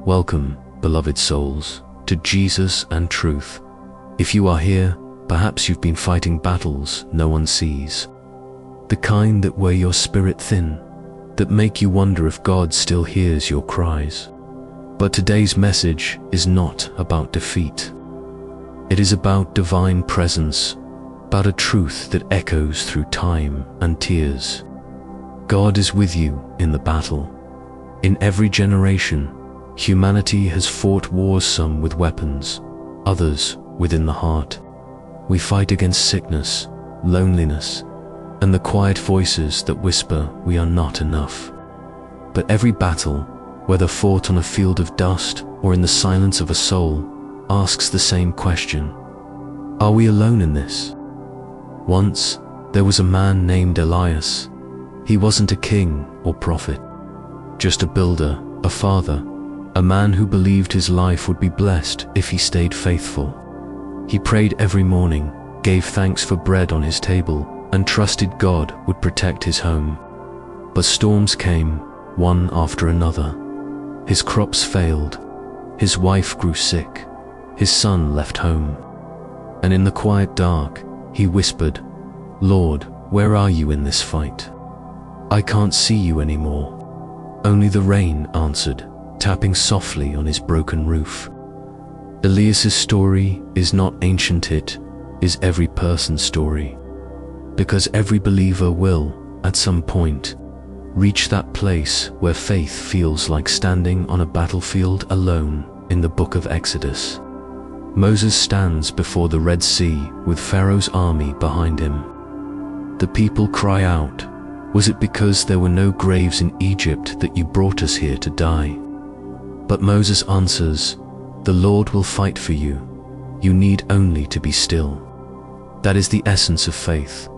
Welcome, beloved souls, to Jesus and Truth. If you are here, perhaps you've been fighting battles no one sees. The kind that wear your spirit thin, that make you wonder if God still hears your cries. But today's message is not about defeat. It is about divine presence, about a truth that echoes through time and tears. God is with you in the battle. In every generation, humanity has fought wars, some with weapons, others within the heart. We fight against sickness, loneliness, and the quiet voices that whisper we are not enough. But every battle, whether fought on a field of dust or in the silence of a soul, asks the same question: are we alone in this? Once, there was a man named Elias. He wasn't a king or prophet, just a builder, a father, a man who believed his life would be blessed if he stayed faithful. He prayed every morning, gave thanks for bread on his table, and trusted God would protect his home. But storms came, one after another. His crops failed, his wife grew sick, his son left home. And in the quiet dark, he whispered, "Lord, where are you in this fight? I can't see you anymore." Only the rain answered, tapping softly on his broken roof. Elias's story is not ancient, it is every person's story. Because every believer will, at some point, reach that place where faith feels like standing on a battlefield alone. In the book of Exodus, Moses stands before the Red Sea with Pharaoh's army behind him. The people cry out, "Was it because there were no graves in Egypt that you brought us here to die?" But Moses answers, "The Lord will fight for you. You need only to be still." That is the essence of faith.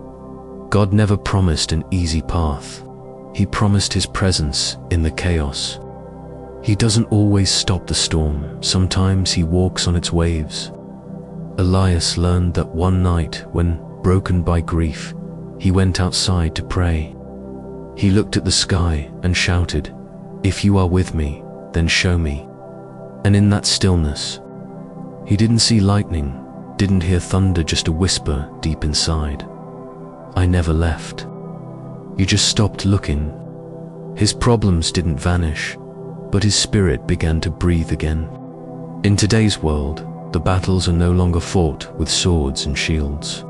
God never promised an easy path. He promised His presence in the chaos. He doesn't always stop the storm. Sometimes He walks on its waves. Elias learned that one night when, broken by grief, he went outside to pray. He looked at the sky and shouted, "If you are with me, then show me." And in that stillness, he didn't see lightning, didn't hear thunder, just a whisper deep inside. "I never left." You just stopped looking. His problems didn't vanish, but his spirit began to breathe again. In today's world, the battles are no longer fought with swords and shields.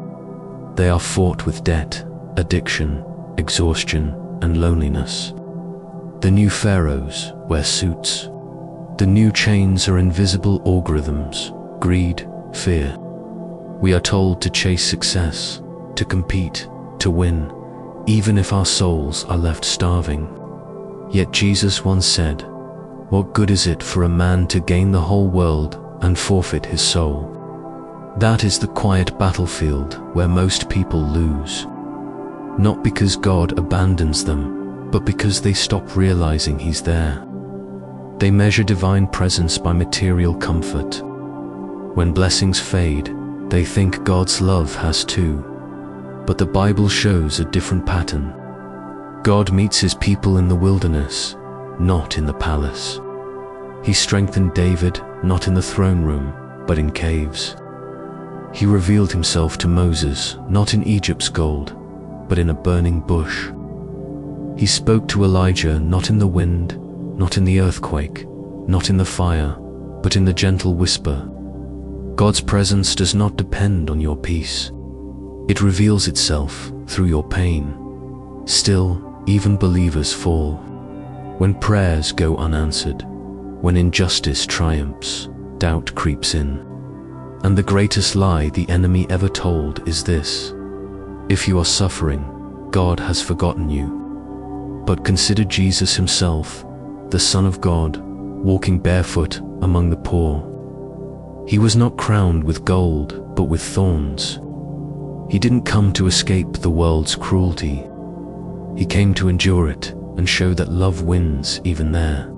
They are fought with debt, addiction, exhaustion, and loneliness. The new pharaohs wear suits. The new chains are invisible algorithms: greed, fear. We are told to chase success, to compete, to win, even if our souls are left starving. Yet Jesus once said, "What good is it for a man to gain the whole world and forfeit his soul?" That is the quiet battlefield where most people lose. Not because God abandons them, but because they stop realizing He's there. They measure divine presence by material comfort. When blessings fade, they think God's love has too. But the Bible shows a different pattern. God meets His people in the wilderness, not in the palace. He strengthened David not in the throne room, but in caves. He revealed Himself to Moses not in Egypt's gold, but in a burning bush. He spoke to Elijah not in the wind, not in the earthquake, not in the fire, but in the gentle whisper. God's presence does not depend on your peace. It reveals itself through your pain. Still, even believers fall. When prayers go unanswered, when injustice triumphs, doubt creeps in. And the greatest lie the enemy ever told is this: if you are suffering, God has forgotten you. But consider Jesus Himself, the Son of God, walking barefoot among the poor. He was not crowned with gold, but with thorns. He didn't come to escape the world's cruelty. He came to endure it and show that love wins even there.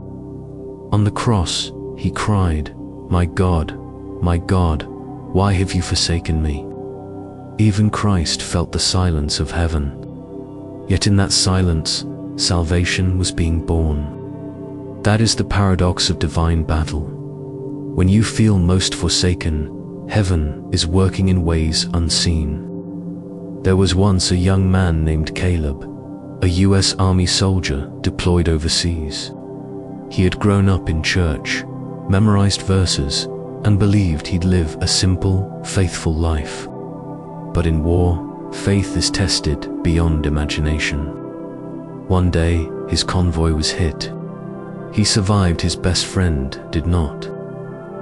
On the cross, He cried, my God, why have you forsaken me?" Even Christ felt the silence of heaven. Yet in that silence, salvation was being born. That is the paradox of divine battle. When you feel most forsaken, heaven is working in ways unseen. There was once a young man named Caleb, a US Army soldier deployed overseas. He had grown up in church, memorized verses, and believed he'd live a simple, faithful life. But in war, faith is tested beyond imagination. One day, his convoy was hit. He survived, his best friend did not.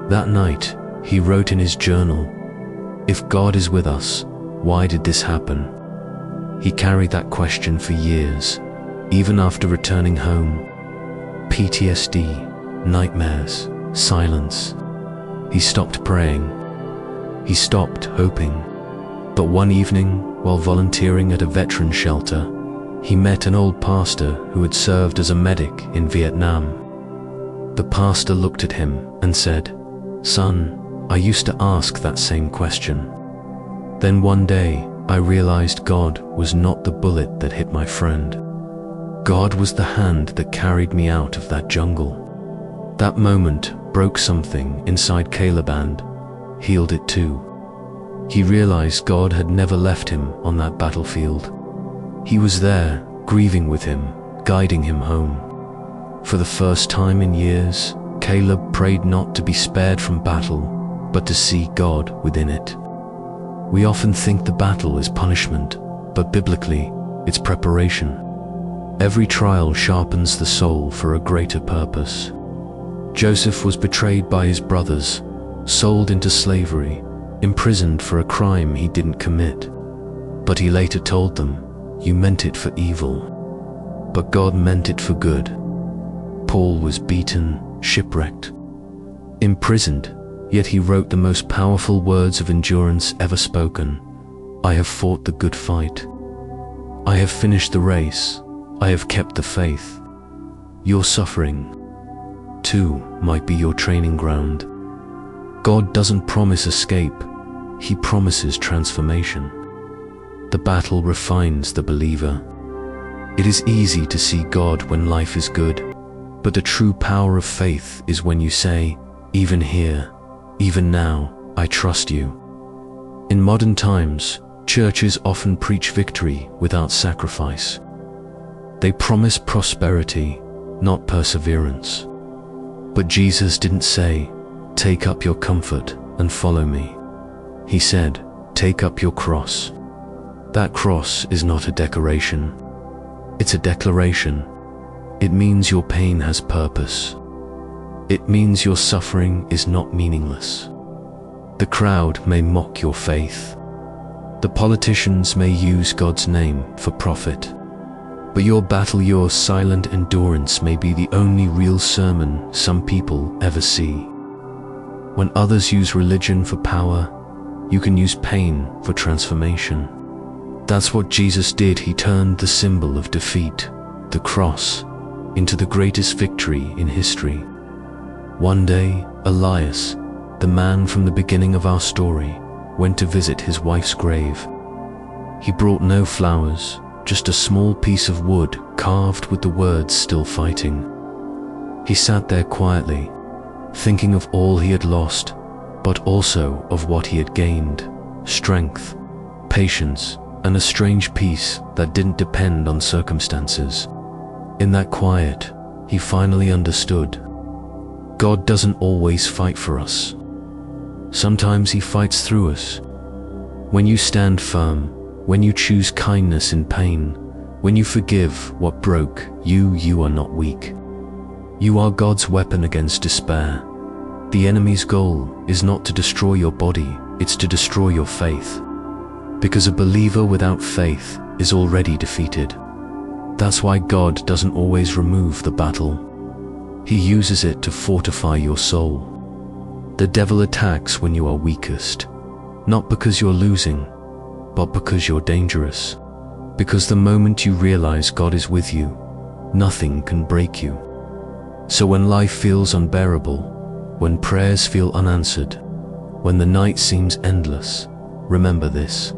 That night, he wrote in his journal, "If God is with us, why did this happen?" He carried that question for years, even after returning home. PTSD, nightmares, silence. He stopped praying. He stopped hoping. But one evening, while volunteering at a veteran shelter, he met an old pastor who had served as a medic in Vietnam. The pastor looked at him and said, "Son, I used to ask that same question. Then one day, I realized God was not the bullet that hit my friend. God was the hand that carried me out of that jungle." That moment broke something inside Caleb and healed it too. He realized God had never left him on that battlefield. He was there, grieving with him, guiding him home. For the first time in years, Caleb prayed not to be spared from battle, but to see God within it. We often think the battle is punishment, but biblically, it's preparation. Every trial sharpens the soul for a greater purpose. Joseph was betrayed by his brothers, sold into slavery, imprisoned for a crime he didn't commit. But he later told them, "You meant it for evil, but God meant it for good." Paul was beaten, shipwrecked, imprisoned, yet he wrote the most powerful words of endurance ever spoken. "I have fought the good fight. I have finished the race. I have kept the faith." Your suffering, too, might be your training ground. God doesn't promise escape. He promises transformation. The battle refines the believer. It is easy to see God when life is good, but the true power of faith is when you say, "Even here, even now, I trust you." In modern times, churches often preach victory without sacrifice. They promise prosperity, not perseverance. But Jesus didn't say, "Take up your comfort and follow me." He said, "Take up your cross." That cross is not a decoration. It's a declaration. It means your pain has purpose. It means your suffering is not meaningless. The crowd may mock your faith. The politicians may use God's name for profit. But your battle, your silent endurance may be the only real sermon some people ever see. When others use religion for power, you can use pain for transformation. That's what Jesus did. He turned the symbol of defeat, the cross, into the greatest victory in history. One day, Elias, the man from the beginning of our story, went to visit his wife's grave. He brought no flowers, just a small piece of wood carved with the words "Still Fighting." He sat there quietly, thinking of all he had lost, but also of what he had gained: strength, patience, and a strange peace that didn't depend on circumstances. In that quiet, he finally understood. God doesn't always fight for us. Sometimes he fights through us. When you stand firm, when you choose kindness in pain, when you forgive what broke you, you are not weak. You are God's weapon against despair. The enemy's goal is not to destroy your body, it's to destroy your faith. Because a believer without faith is already defeated. That's why God doesn't always remove the battle. He uses it to fortify your soul. The devil attacks when you are weakest, not because you're losing, but because you're dangerous. Because the moment you realize God is with you, nothing can break you. So when life feels unbearable, when prayers feel unanswered, when the night seems endless, remember this: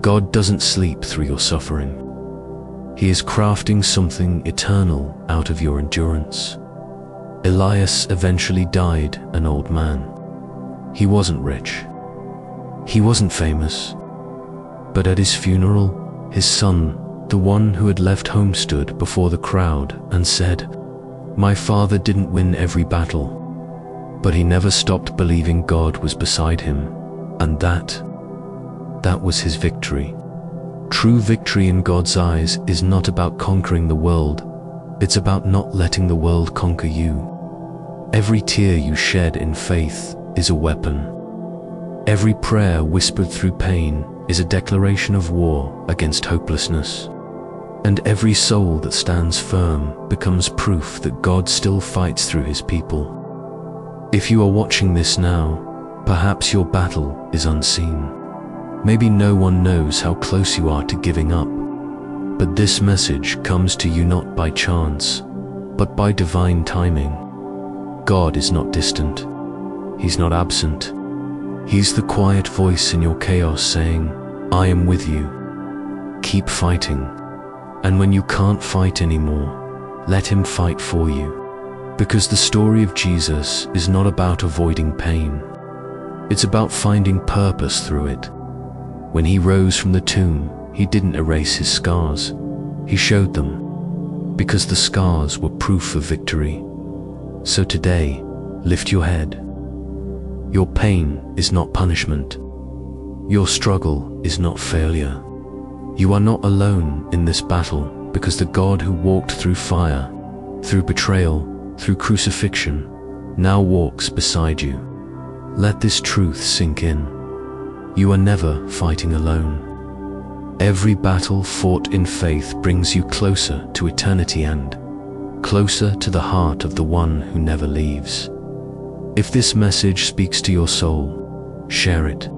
God doesn't sleep through your suffering. He is crafting something eternal out of your endurance. Elias eventually died an old man. He wasn't rich. He wasn't famous. But at his funeral, his son, the one who had left home, stood before the crowd and said, "My father didn't win every battle, but he never stopped believing God was beside him, and that was his victory." True victory in God's eyes is not about conquering the world, it's about not letting the world conquer you. Every tear you shed in faith is a weapon. Every prayer whispered through pain is a declaration of war against hopelessness. And every soul that stands firm becomes proof that God still fights through his people. If you are watching this now, perhaps your battle is unseen. Maybe no one knows how close you are to giving up. But this message comes to you not by chance, but by divine timing. God is not distant. He's not absent. He's the quiet voice in your chaos saying, "I am with you. Keep fighting." And when you can't fight anymore, let him fight for you. Because the story of Jesus is not about avoiding pain. It's about finding purpose through it. When he rose from the tomb, he didn't erase his scars. He showed them, because the scars were proof of victory. So today, lift your head. Your pain is not punishment. Your struggle is not failure. You are not alone in this battle, because the God who walked through fire, through betrayal, through crucifixion, now walks beside you. Let this truth sink in. You are never fighting alone. Every battle fought in faith brings you closer to eternity and closer to the heart of the one who never leaves. If this message speaks to your soul, share it,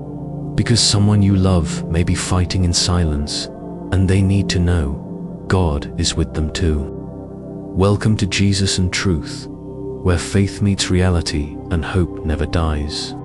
because someone you love may be fighting in silence, and they need to know God is with them too. Welcome to Jesus and Truth, where faith meets reality and hope never dies.